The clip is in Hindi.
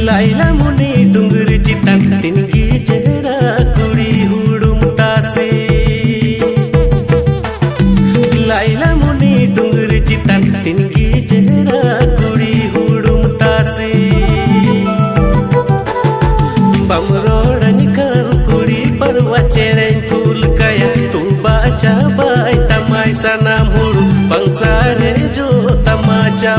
लाइला मुनि डुंगर चितान तिनगी चेहरा कुड़ी हुड़ुम तासे लाइला मुनि डुंगर चितान तिनगी चेहरा कुड़ी हुड़ुम तासे बमरोड़न कर कुड़ी परवा चेरें फूल कया तुंबा चाबाई तमाई सनाम हुड़ बंसारे जो तमाचा